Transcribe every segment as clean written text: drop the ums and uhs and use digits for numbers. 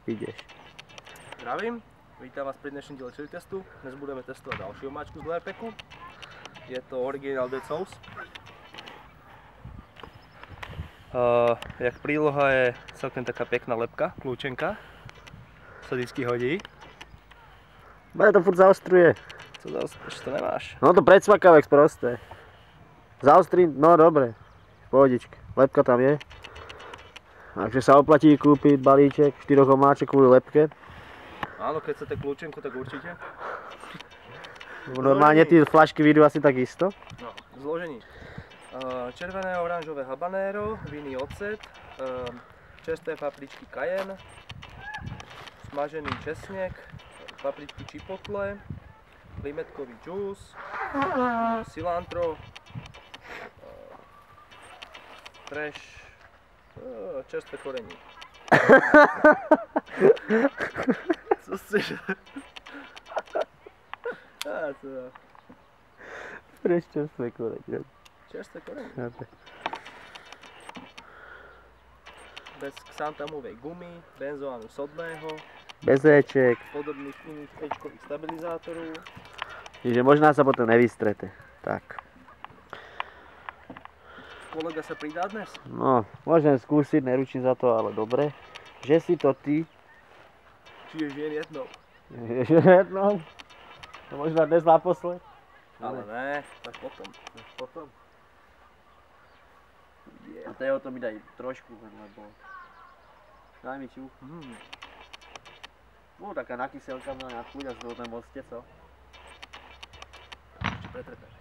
Ideš. Zdravím, vítam vás pri dnešnom diele chili testu. Dnes budeme testovať ďalšiu omáčku z Glairpacku. Je to Original Dead Sauce. Jak príloha je celkem taká pekná lepka, kľúčenka. Sa vždycky hodí. Bude to furt zaostruje. Co zaostrieš, to nemáš? No to predsmakavek prosté. Zaostrím, no dobre. Pohodičke, lepka tam je. Takže sa oplatí kúpiť balíček 4 omáček kvôli lepke. Áno, keď chcete kľúčenku, tak určite. Normálne tie flašky vyjdú asi tak isto. No, zložení. Červené a oranžové habanero, vinný ocet, čerstvé papričky cayenne, smažený česnek, papričky chipotle, limetkový džús, cilantro, fresh, čerstvé korení. Co chceš? Fresh čerstvé korenie. Čerstvé korenie. Bez xantamovej gumy, benzoánu sodného, Bez éček. podobných iných éčkových stabilizátorov. Čiže možná sa potom nevystrete. Tak. Kolega sa pridá dnes? No, môžem skúsiť, neručím za to, ale dobre. Že si to ty. Čiže žien jednou. Že jednou. To možno dnes naposled. Ale ne, až potom. Potom. A toho to mi daj trošku, lebo... Daj mi čuch. No, taká nakyselka mňa nadchuť a z toho ten moc co? Ešte pretrepeš.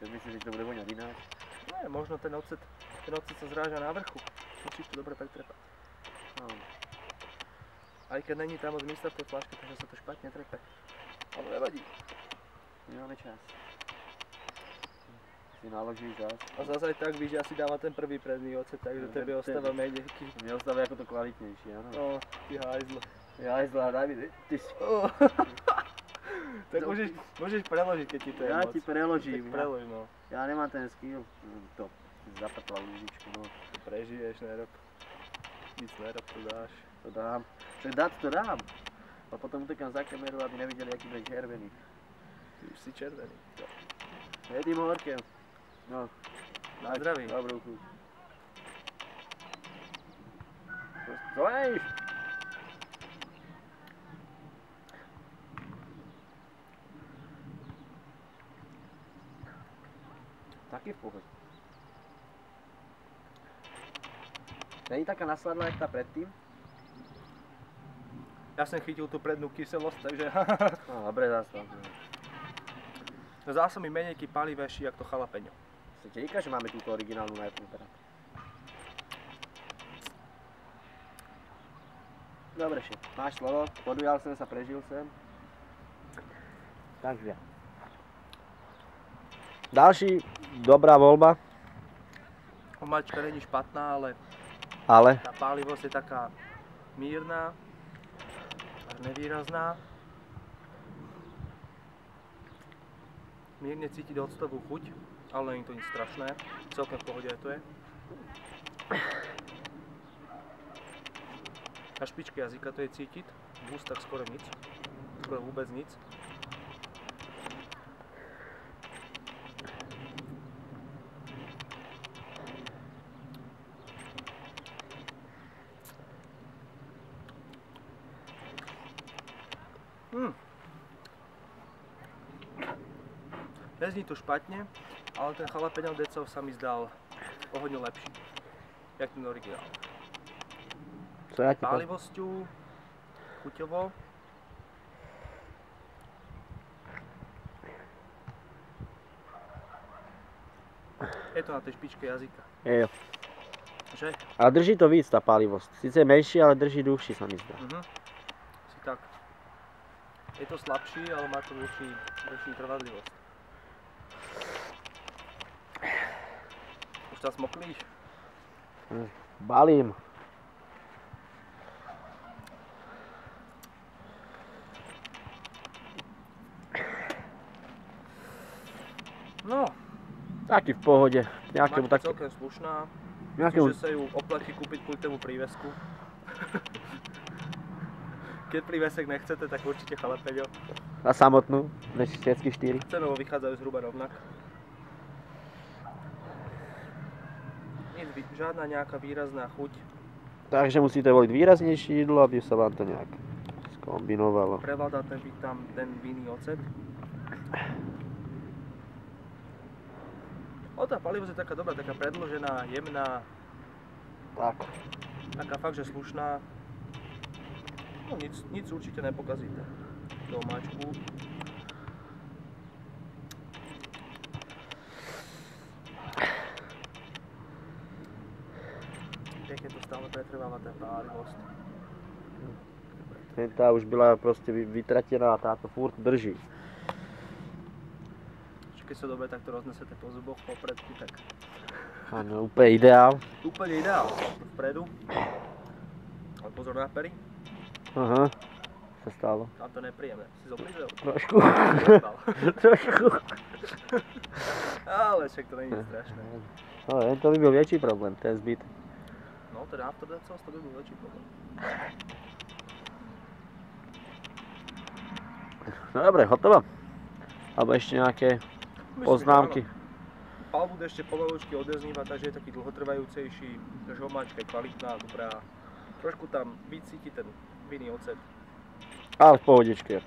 Keď myslíš, že to bude voňať ináč? Nie, možno ten ocet sa zráža na vrchu. Musíš to dobre pretrepať. No. Aj keď není tam moc miesta v tej fľaške, takže sa to špatne trepe. Ale nevadí. Nemáme čas. Si naložíš zás. A zase aj tak víš, že asi dáva ten prvý predný ocet, takže tebe ostáva menej. Mne ostáva ako to kvalitnejšie, áno. No, ty hajzlo. Ja aj zlá, daj mi, ty si... Tak môžeš preložiť, keď ti to je Ja moc. ti preložím. Tak prelož, no. Ja nemám ten skill. To, zapatlá lúžičku, no. To prežiješ, nerob. Nic nerob, to dáš. To dám. Však dať to dám. A potom utekám za kameru, aby nevideli, aký bude červený. Ty už si červený. Jedným horkem. No. Na zdraví. Dobrú chuť. Co ješ? Taký v pohode. Není taká nasladlá, jak tá predtým? Ja som chytil tú prednú kyselosť, takže No, dobre, zase. zdá sa mi menej palivejší, jak to jalapeňo. Sa ti říká, že máme túto originálnu najprv teda. Dobre, šéf, máš slovo, podujal som sa, prežil som. Takže. Ďalší dobrá voľba. Omáčka není špatná, ale Ale? tá pálivosť je taká mírna, až nevýrazná. Mierne cítiť octovú chuť, ale nie je to nič strašné. Celkem v pohode aj to je. Na špičke jazyka to je cítiť, v ústach skoro nic, skoro vôbec nic. Nezní to špatne, ale ten jalapeňo Dead Sauce sa mi zdal o hodne lepší, jak ten originál. Co ja ti poviem? Pálivosťou, chuťovo. Je to na tej špičke jazyka. Jo. Že? Ale drží to víc, tá pálivosť. Sice je menší, ale drží dlhší, sa mi zdá. Si tak. Je to slabší, ale má to väčší trvanlivosť. Už sa smoklíš? Balím. No, Taký v pohode. Nejakému máčka také... celkem slušná. Nejakému... Myslím, že sa ju oplatí kúpiť kvôli tomu prívesku. Keď prívesek nechcete, tak určite chalapeňo. A samotnú, než všetky 4. Cenovo vychádzajú zhruba rovnak. Žiadna nejaká výrazná chuť. Takže musíte voliť výraznejšie jedlo, aby sa vám to nejak skombinovalo. Prevláda tam ten vinný ocet. Tá palivosť je taká dobrá, taká predložená, jemná. Tak. Taká fakt, že slušná. No nic určite nepokazíte do omáčku. Pekne to stále pretrváva tá pálivosť. Tá už byla proste vytratená a táto furt drží. Keď sa dobre takto roznesete po zuboch, popredky, tak... Áno, úplne ideál. Úplne ideál. Vpredu. Ale pozor na pery. Aha, sa stalo. Tam to nepríjemné. Si zoblížil? Trošku. Trošku. Ale však to není strašné. No, to by byl väčší problém, ten zbyt. No, teda after that sauce to by byl väčší problém. No dobre, hotovo. Alebo ešte nejaké poznámky. Pál bude ešte pomaločky odezníva, takže je taký dlhotrvajúcejší. Takže omáčka je kvalitná, dobrá. Trošku tam vycíti ten vinný ocet. Ale v pohodičke.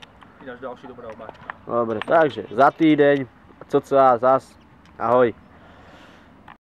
Ináč ďalší dobrá omáčka. Dobre, takže za týdeň, cca zas. Ahoj.